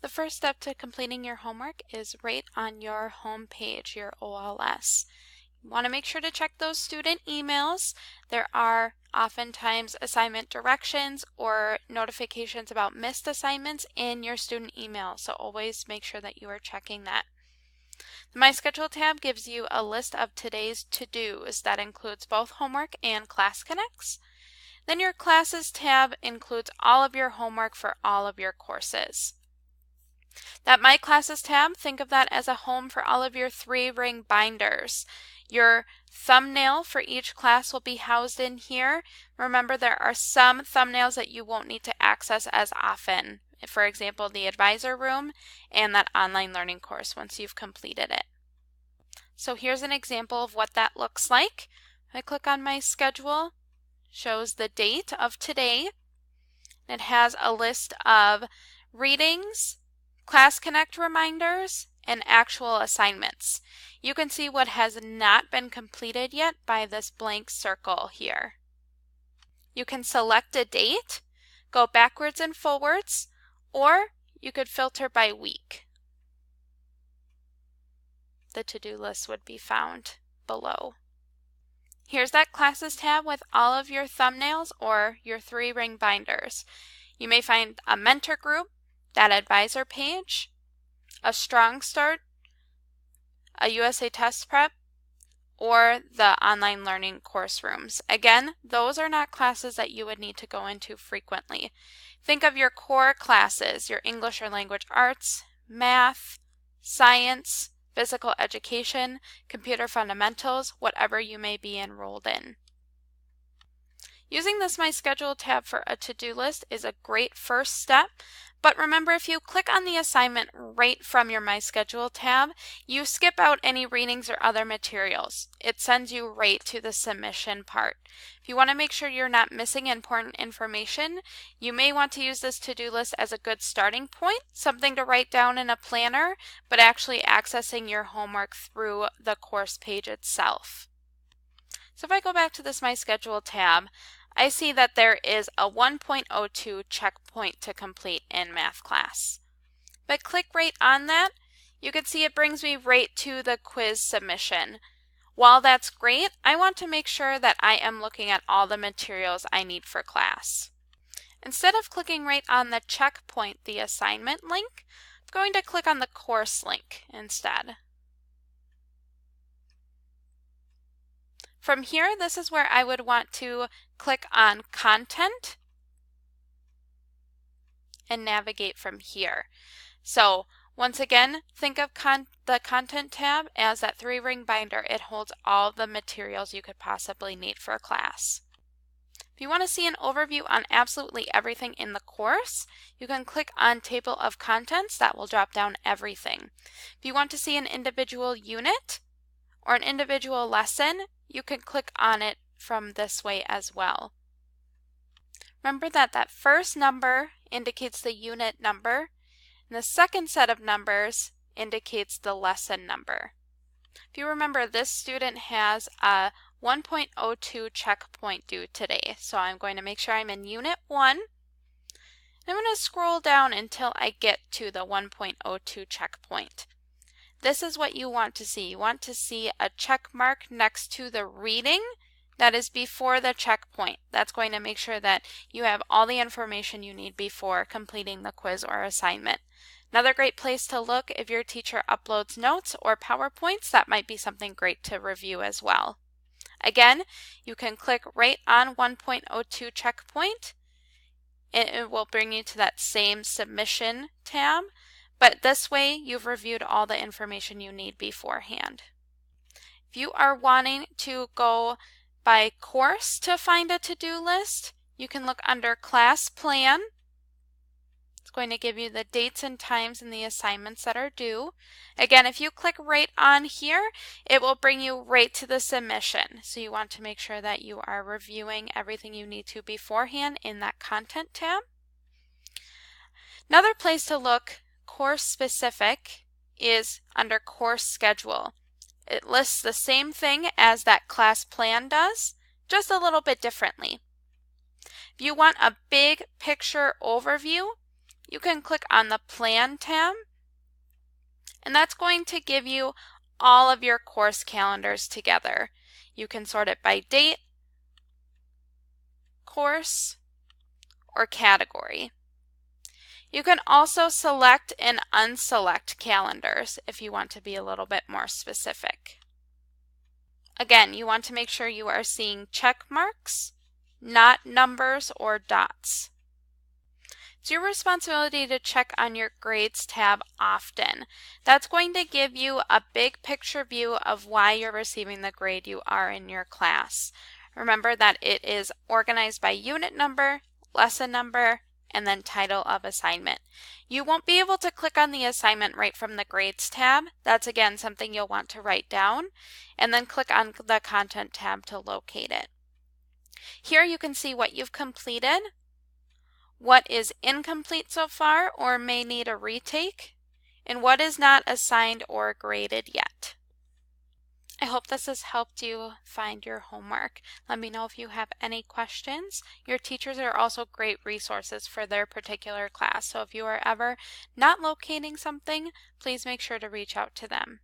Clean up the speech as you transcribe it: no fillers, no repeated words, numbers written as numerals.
The first step to completing your homework is right on your home page, your OLS. You want to make sure to check those student emails. There are oftentimes assignment directions or notifications about missed assignments in your student email, so always make sure that you are checking that. The My Schedule tab gives you a list of today's to-dos that includes both homework and class connects. Then your Classes tab includes all of your homework for all of your courses. That My Classes tab, think of that as a home for all of your 3-ring binders. Your thumbnail for each class will be housed in here. Remember, there are some thumbnails that you won't need to access as often. For example, the advisor room and that online learning course once you've completed it. So here's an example of what that looks like. If I click on My Schedule, shows the date of today. It has a list of readings, Class Connect reminders, and actual assignments. You can see what has not been completed yet by this blank circle here. You can select a date, go backwards and forwards, or you could filter by week. The to-do list would be found below. Here's that Classes tab with all of your thumbnails or your 3-ring binders. You may find a mentor group, that advisor page, a strong start, a USA test prep, or the online learning course rooms. Again, those are not classes that you would need to go into frequently. Think of your core classes, your English or language arts, math, science, physical education, computer fundamentals, whatever you may be enrolled in. Using this My Schedule tab for a to-do list is a great first step, but remember, if you click on the assignment right from your My Schedule tab, you skip out any readings or other materials. It sends you right to the submission part. If you want to make sure you're not missing important information, you may want to use this to-do list as a good starting point, something to write down in a planner, but actually accessing your homework through the course page itself. So if I go back to this My Schedule tab, I see that there is a 1.02 checkpoint to complete in math class. If I click right on that, you can see it brings me right to the quiz submission. While that's great, I want to make sure that I am looking at all the materials I need for class. Instead of clicking right on the checkpoint, the assignment link, I'm going to click on the course link instead. From here, this is where I would want to click on Content and navigate from here. So once again, think of the Content tab as that 3-ring binder. It holds all the materials you could possibly need for a class. If you want to see an overview on absolutely everything in the course, you can click on Table of Contents. That will drop down everything. If you want to see an individual unit or an individual lesson, you can click on it from this way as well. Remember that that first number indicates the unit number, and the second set of numbers indicates the lesson number. If you remember, this student has a 1.02 checkpoint due today, so I'm going to make sure I'm in Unit 1. I'm going to scroll down until I get to the 1.02 checkpoint. This is what you want to see. You want to see a check mark next to the reading that is before the checkpoint. That's going to make sure that you have all the information you need before completing the quiz or assignment. Another great place to look, if your teacher uploads notes or PowerPoints, that might be something great to review as well. Again, you can click right on 1.02 checkpoint. It will bring you to that same submission tab. But this way, you've reviewed all the information you need beforehand. If you are wanting to go by course to find a to-do list, you can look under Class Plan. It's going to give you the dates and times and the assignments that are due. Again, if you click right on here, it will bring you right to the submission. So you want to make sure that you are reviewing everything you need to beforehand in that Content tab. Another place to look course specific is under Course Schedule. It lists the same thing as that class plan does, just a little bit differently. If you want a big picture overview, you can click on the Plan tab, and that's going to give you all of your course calendars together. You can sort it by date, course, or category. You can also select and unselect calendars if you want to be a little bit more specific. Again, you want to make sure you are seeing check marks, not numbers or dots. It's your responsibility to check on your Grades tab often. That's going to give you a big picture view of why you're receiving the grade you are in your class. Remember that it is organized by unit number, lesson number, and then title of assignment. You won't be able to click on the assignment right from the Grades tab. That's again something you'll want to write down, and then click on the Content tab to locate it. Here you can see what you've completed, what is incomplete so far or may need a retake, and what is not assigned or graded yet. I hope this has helped you find your homework. Let me know if you have any questions. Your teachers are also great resources for their particular class, so if you are ever not locating something, please make sure to reach out to them.